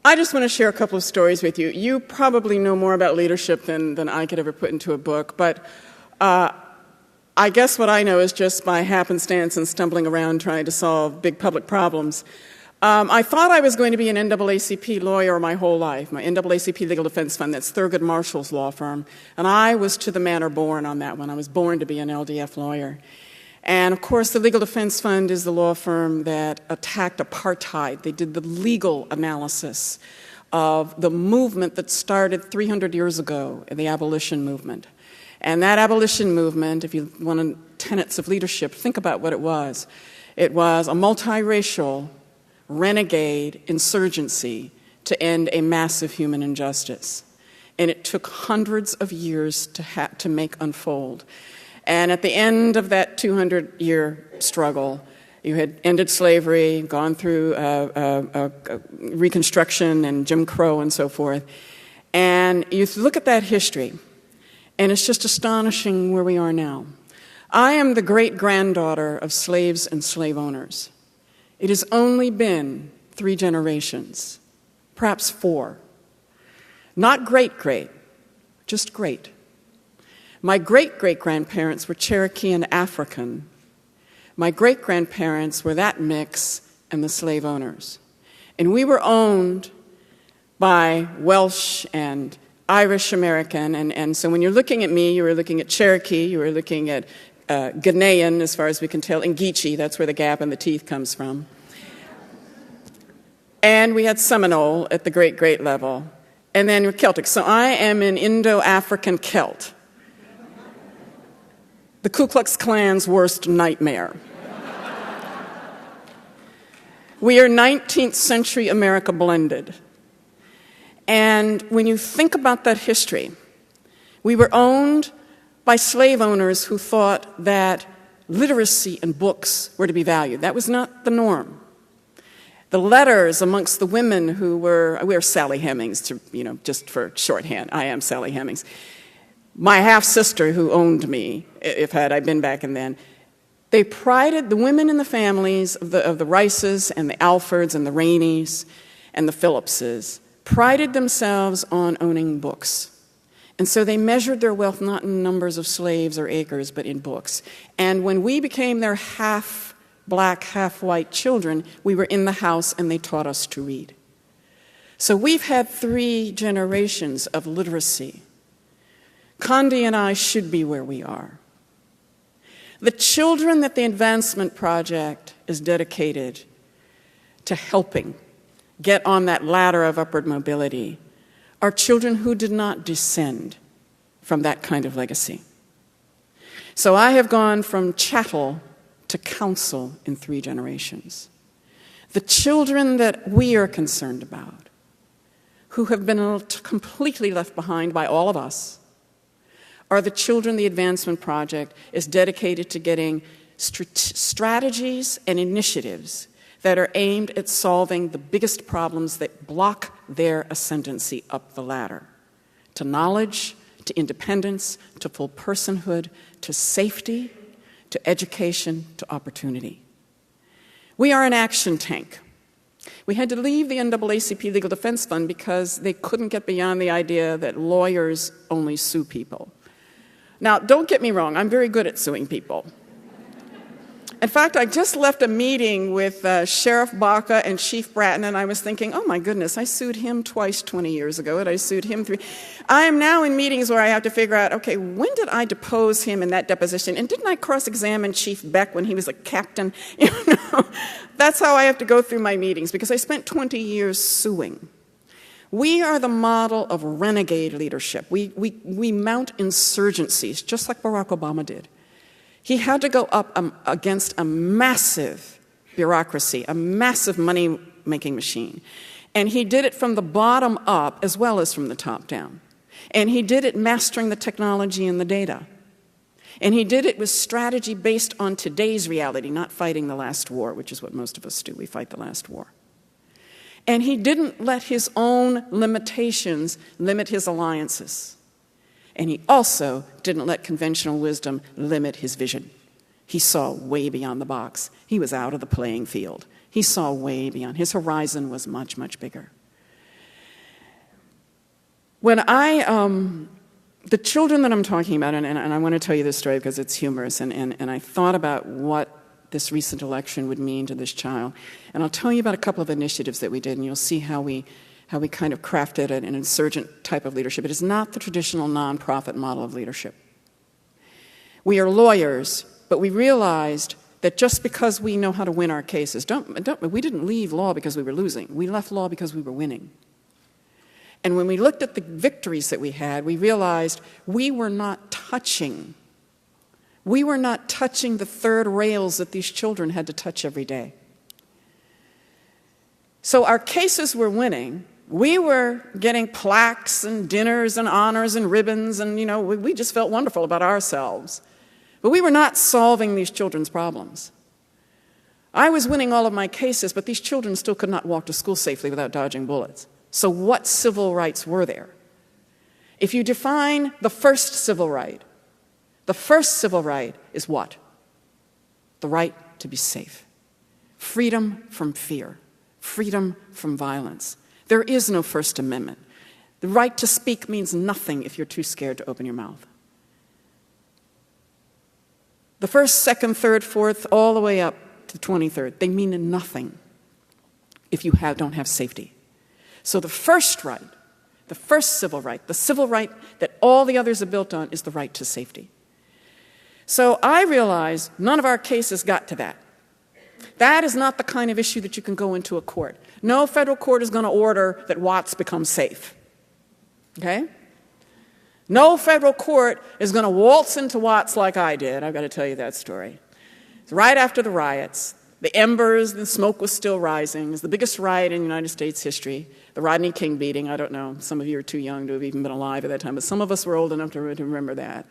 I just want to share a couple of stories with you. You probably know more about leadership than I could ever put into a book, but I guess what I know is just by happenstance and stumbling around trying to solve big public problems. I thought I was going to be an NAACP lawyer my whole life, my NAACP Legal Defense Fund, that's Thurgood Marshall's law firm, and I was to the manner born on that one. I was born to be an LDF lawyer. And of course, the Legal Defense Fund is the law firm that attacked apartheid. They did the legal analysis of the movement that started 300 years ago, the abolition movement. And that abolition movement, if you want tenets of leadership, think about what it was. It was a multiracial, renegade insurgency to end a massive human injustice. And it took hundreds of years to make unfold. And at the end of that 200-year struggle, you had ended slavery, gone through Reconstruction and Jim Crow and so forth. And you look at that history, and it's just astonishing where we are now. I am the great-granddaughter of slaves and slave owners. It has only been 3 generations, perhaps 4. Not great-great, just great. My great-great-grandparents were Cherokee and African. My great-grandparents were that mix and the slave owners. And we were owned by Welsh and Irish American, and so when you're looking at me, you were looking at Cherokee, you were looking at Ghanaian, as far as we can tell, and Geechee, that's where the gap in the teeth comes from. And we had Seminole at the great-great level, and then Celtic. So I am an Indo-African Celt. The Ku Klux Klan's worst nightmare. We are 19th century America blended. And when you think about that history, we were owned by slave owners who thought that literacy and books were to be valued. That was not the norm. The letters amongst the women who we're Sally Hemings, just for shorthand. I am Sally Hemings. My half-sister who owned me, if had I been back in then, they prided the women in the families of the Rices and the Alfords and the Raineys and the Phillipses prided themselves on owning books. And so they measured their wealth not in numbers of slaves or acres, but in books. And when we became their half-black, half-white children, we were in the house and they taught us to read. So we've had 3 generations of literacy. Connie and I should be where we are. The children that the Advancement Project is dedicated to helping get on that ladder of upward mobility are children who did not descend from that kind of legacy. So I have gone from chattel to counsel in 3 generations. The children that we are concerned about, who have been completely left behind by all of us, are the children the Advancement Project is dedicated to getting strategies and initiatives that are aimed at solving the biggest problems that block their ascendancy up the ladder, to knowledge, to independence, to full personhood, to safety, to education, to opportunity. We are an action tank. We had to leave the NAACP Legal Defense Fund because they couldn't get beyond the idea that lawyers only sue people. Now, don't get me wrong, I'm very good at suing people. In fact, I just left a meeting with Sheriff Baca and Chief Bratton, and I was thinking, oh my goodness, I sued him twice 20 years ago, and I sued him 3. I am now in meetings where I have to figure out, okay, when did I depose him in that deposition? And didn't I cross-examine Chief Beck when he was a captain? That's how I have to go through my meetings, because I spent 20 years suing. We are the model of renegade leadership. We mount insurgencies, just like Barack Obama did. He had to go up against a massive bureaucracy, a massive money-making machine. And he did it from the bottom up as well as from the top down. And he did it mastering the technology and the data. And he did it with strategy based on today's reality, not fighting the last war, which is what most of us do. We fight the last war. And he didn't let his own limitations limit his alliances. And he also didn't let conventional wisdom limit his vision. He saw way beyond the box. He was out of the playing field. He saw way beyond. His horizon was much, much bigger. The children that I'm talking about, and I want to tell you this story because it's humorous, and I thought about what this recent election would mean to this child. And I'll tell you about a couple of initiatives that we did, and you'll see how we kind of crafted an insurgent type of leadership. It is not the traditional nonprofit model of leadership. We are lawyers, but we realized that just because we know how to win our cases, we didn't leave law because we were losing. We left law because we were winning. And when we looked at the victories that we had, we realized we were not touching the third rails that these children had to touch every day. So our cases were winning. We were getting plaques and dinners and honors and ribbons, and we just felt wonderful about ourselves. But we were not solving these children's problems. I was winning all of my cases, but these children still could not walk to school safely without dodging bullets. So what civil rights were there? If you define the first civil right is what? The right to be safe. Freedom from fear. Freedom from violence. There is no First Amendment. The right to speak means nothing if you're too scared to open your mouth. The first, second, third, fourth, all the way up to the 23rd, they mean nothing if you don't have safety. So the first right, the first civil right, the civil right that all the others are built on is the right to safety. So I realized none of our cases got to that. That is not the kind of issue that you can go into a court. No federal court is going to order that Watts become safe. Okay? No federal court is going to waltz into Watts like I did. I've got to tell you that story. It's right after the riots. The embers, the smoke was still rising. It was the biggest riot in United States history. The Rodney King beating, I don't know. Some of you are too young to have even been alive at that time, but some of us were old enough to remember that.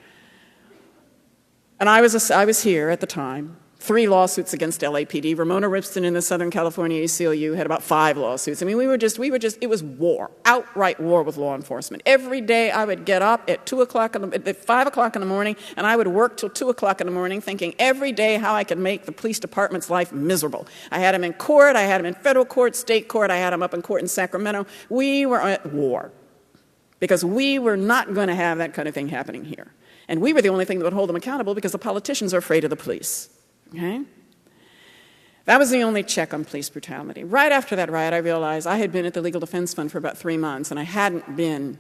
And I was here at the time. 3 lawsuits against LAPD. Ramona Ripston in the Southern California ACLU had about 5 lawsuits. I mean, it was war, outright war with law enforcement. Every day I would get up at 5 o'clock in the morning, and I would work till 2 o'clock in the morning, thinking every day how I could make the police department's life miserable. I had them in court, I had them in federal court, state court, I had them up in court in Sacramento. We were at war because we were not going to have that kind of thing happening here. And we were the only thing that would hold them accountable because the politicians are afraid of the police. Okay? That was the only check on police brutality. Right after that riot, I realized I had been at the Legal Defense Fund for about 3 months, and I hadn't been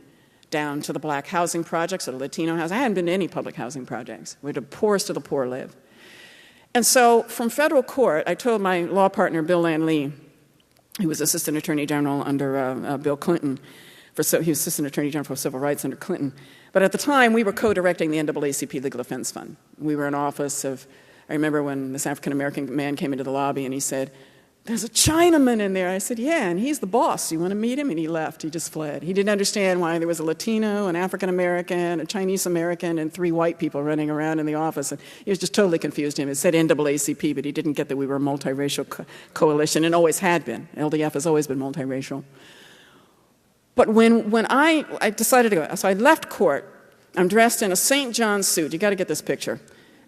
down to the black housing projects or the Latino housing. I hadn't been to any public housing projects where the poorest of the poor live. And so from federal court, I told my law partner, Bill Land Lee, who was Assistant Attorney General under Bill Clinton, he was Assistant Attorney General for Civil Rights under Clinton. But at the time, we were co-directing the NAACP Legal Defense Fund. We were in office of... I remember when this African-American man came into the lobby and he said, "There's a Chinaman in there." I said, "Yeah, and he's the boss. You want to meet him?" And he left. He just fled. He didn't understand why there was a Latino, an African-American, a Chinese-American, and 3 white people running around in the office. And he was just totally confused him. It said NAACP, but he didn't get that we were a multiracial coalition and always had been. LDF has always been multiracial. But when I decided to go, so I left court. I'm dressed in a St. John suit. You got to get this picture.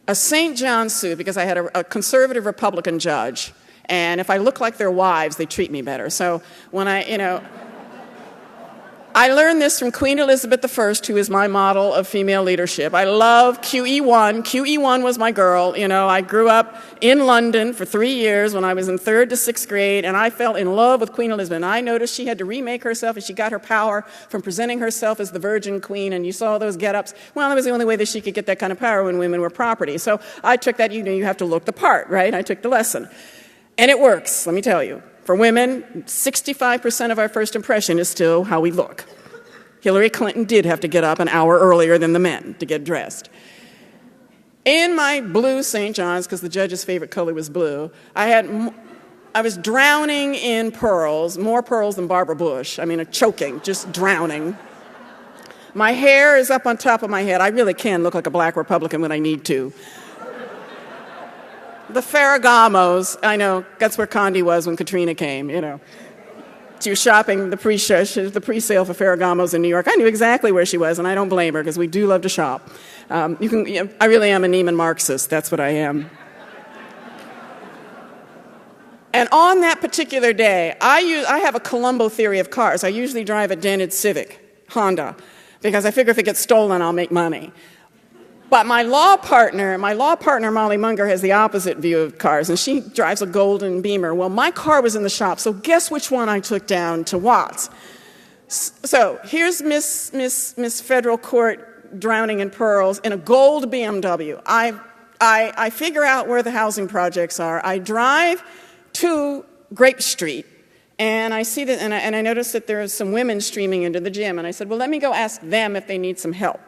A St. John suit because I had a conservative Republican judge, and if I look like their wives, they treat me better. So when I learned this from Queen Elizabeth I, who is my model of female leadership. I love QE1. QE1 was my girl. I grew up in London for 3 years when I was in 3rd to 6th grade, and I fell in love with Queen Elizabeth. And I noticed she had to remake herself, and she got her power from presenting herself as the Virgin Queen, and you saw those get-ups. Well, that was the only way that she could get that kind of power when women were property. So I took that, you have to look the part, right? I took the lesson. And it works, let me tell you. For women, 65% of our first impression is still how we look. Hillary Clinton did have to get up an hour earlier than the men to get dressed. In my blue St. John's, because the judge's favorite color was blue, I was drowning in pearls, more pearls than Barbara Bush. I mean, choking, just drowning. My hair is up on top of my head. I really can look like a black Republican when I need to. The Ferragamos, I know, that's where Connie was when Katrina came, She was shopping the pre-sale for Ferragamos in New York. I knew exactly where she was, and I don't blame her, because we do love to shop. I really am a Neiman Marxist. That's what I am. And on that particular day, I have a Columbo theory of cars. I usually drive a dented Civic. Honda, because I figure if it gets stolen, I'll make money. But my law partner, Molly Munger, has the opposite view of cars, and she drives a golden Beamer. Well, my car was in the shop, so guess which one I took down to Watts? So here's Miss Federal Court drowning in pearls in a gold BMW. I figure out where the housing projects are. I drive to Grape Street, and I see that, and I notice that there are some women streaming into the gym, and I said, well, let me go ask them if they need some help.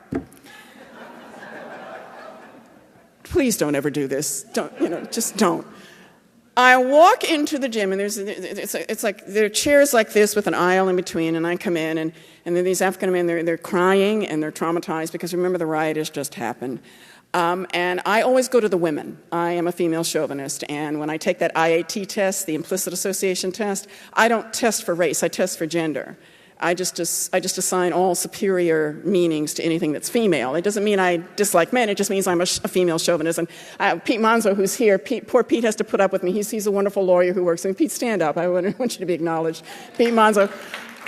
Please don't ever do this. Just don't. I walk into the gym, and it's like there are chairs like this with an aisle in between, and I come in, and there are these African men, they're crying, and they're traumatized, because remember, the riot has just happened. And I always go to the women. I am a female chauvinist, and when I take that IAT test, the implicit association test, I don't test for race, I test for gender. I just assign all superior meanings to anything that's female. It doesn't mean I dislike men, it just means I'm a female chauvinist. And Pete Monzo, who's here, poor Pete has to put up with me. He's a wonderful lawyer who works with me. Pete, stand up. I want you to be acknowledged. Pete Monzo.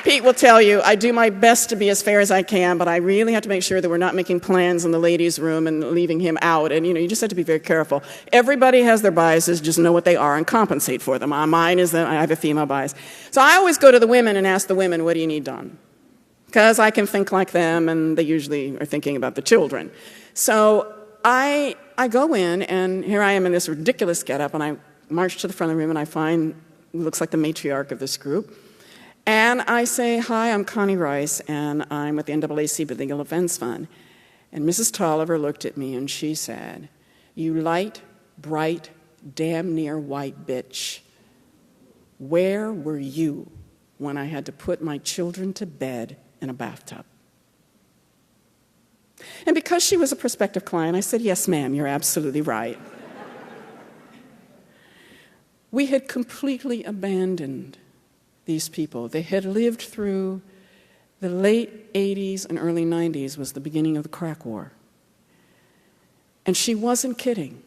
Pete will tell you, I do my best to be as fair as I can, but I really have to make sure that we're not making plans in the ladies' room and leaving him out. And, you just have to be very careful. Everybody has their biases, just know what they are and compensate for them. Mine is that I have a female bias. So I always go to the women and ask the women, what do you need done? Because I can think like them, and they usually are thinking about the children. So I go in, and here I am in this ridiculous getup, and I march to the front of the room, and I find, it looks like the matriarch of this group. And I say, hi, I'm Connie Rice, and I'm with the NAACP Legal Defense Fund. And Mrs. Tolliver looked at me, and she said, you light, bright, damn near white bitch. Where were you when I had to put my children to bed in a bathtub? And because she was a prospective client, I said, yes, ma'am, you're absolutely right. We had completely abandoned these people. They had lived through the late 80s and early 90s was the beginning of the crack war. And she wasn't kidding.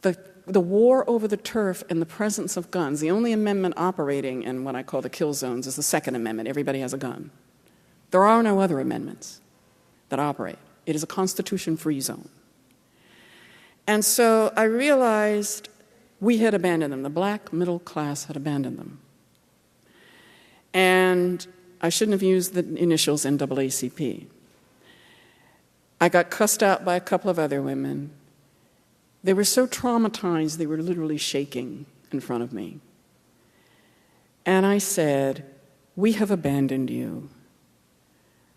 The war over the turf and the presence of guns, the only amendment operating in what I call the kill zones is the Second Amendment. Everybody has a gun. There are no other amendments that operate. It is a constitution-free zone. And so I realized we had abandoned them. The black middle class had abandoned them. And I shouldn't have used the initials NAACP. I got cussed out by a couple of other women. They were so traumatized, they were literally shaking in front of me. And I said, we have abandoned you.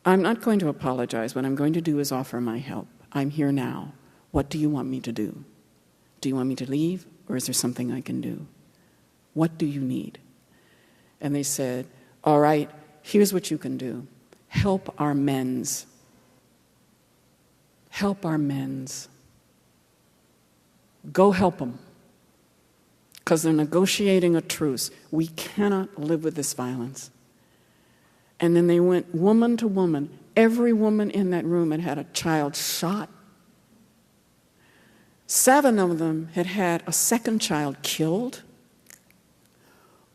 I'm not going to apologize. What I'm going to do is offer my help. I'm here now. What do you want me to do? Do you want me to leave, or is there something I can do? What do you need? And they said, all right, here's what you can do. Help our men's. Help our men's. Go help them. Because they're negotiating a truce. We cannot live with this violence. And then they went woman to woman. Every woman in that room had had a child shot. 7 of them had had a second child killed.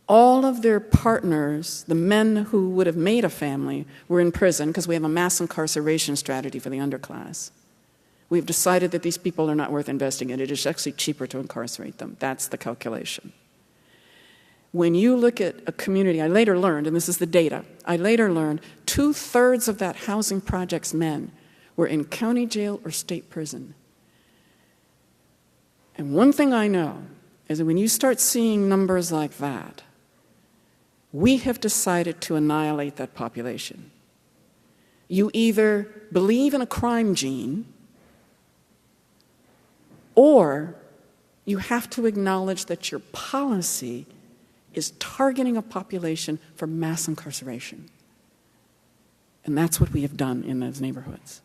All of their partners, the men who would have made a family, were in prison because we have a mass incarceration strategy for the underclass. We've decided that these people are not worth investing in. It is actually cheaper to incarcerate them. That's the calculation. When you look at a community, I later learned, and this is the data, I later learned 2/3 of that housing project's men were in county jail or state prison. And one thing I know is that when you start seeing numbers like that, we have decided to annihilate that population. You either believe in a crime gene, or you have to acknowledge that your policy is targeting a population for mass incarceration. And that's what we have done in those neighborhoods.